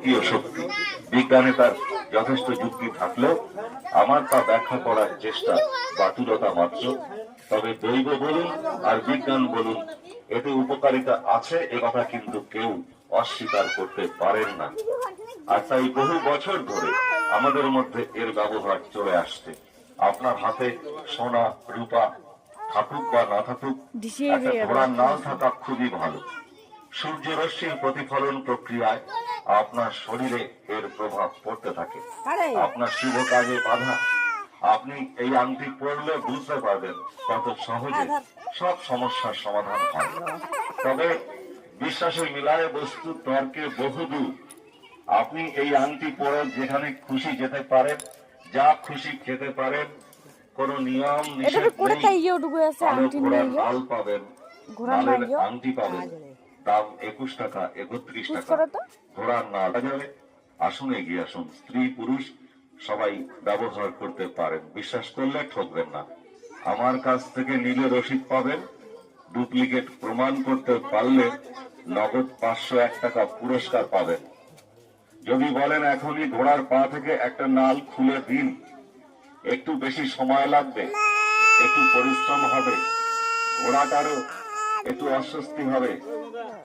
যুক্তিও শক্তি। বিজ্ঞানে তার যথেষ্ট যুক্তি থাকলেও আমার তা ব্যাখ্যা করার চেষ্টা বাতুলতা মাত্র। তবে দৈব বলুন আর বিজ্ঞান বলুন, এতে উপকারিতা আছে এ কথা কিন্তু কেউ অস্বীকার করতে পারেন না। আর তাই বহু বছর ধরে আমাদের মধ্যে এর ব্যবহার চলে আসছে। আপনার হাতে সোনা রূপা থাকুক বা না থাকুক, একটা ঘোড়ার নাল থাকা খুবই ভালো। সূর্য রশ্মির প্রতিফলন প্রক্রিয়ায় আপনার শরীরে এর প্রভাব পড়তে থাকে। আপনার শুভ কাজে বাধা, আপনি এই আংটি পরলে বুঝতে পারবেন কত সহজে সব সমস্যার সমাধান হয়। তবে বিশ্বাসের মিলায় বস্তু তর্কে বহুদূর। আপনি এই আংটি পরে যেখানে খুশি যেতে পারেন, যা খুশি খেতে পারেন, কোন নিয়ম নিষেধ নেই। ঘোড়ার নাল পাবেন, নালের আংটি পাবেন, দাম 21 টাকা 31 টাকা। ঘোড়ার নাল যাবে। আসুন এগিয়ে আসুন, স্ত্রী পুরুষ সবাই ব্যবহার করতে পারেন। বিশ্বাস করলে ঠকবেন না। আমার কাছ থেকে নিলে রসিদ পাবেন, ডুপ্লিকেট প্রমাণ করতে পারলে নগদ 501 টাকা পুরস্কার পাবেন। যদি বলেন এখনই ঘোড়ার পা থেকে একটা নাল খুলে দিন, একটু বেশি সময় লাগবে, একটু পরিশ্রম হবে, ঘোড়াটারও একটু অস্বস্তি হবে।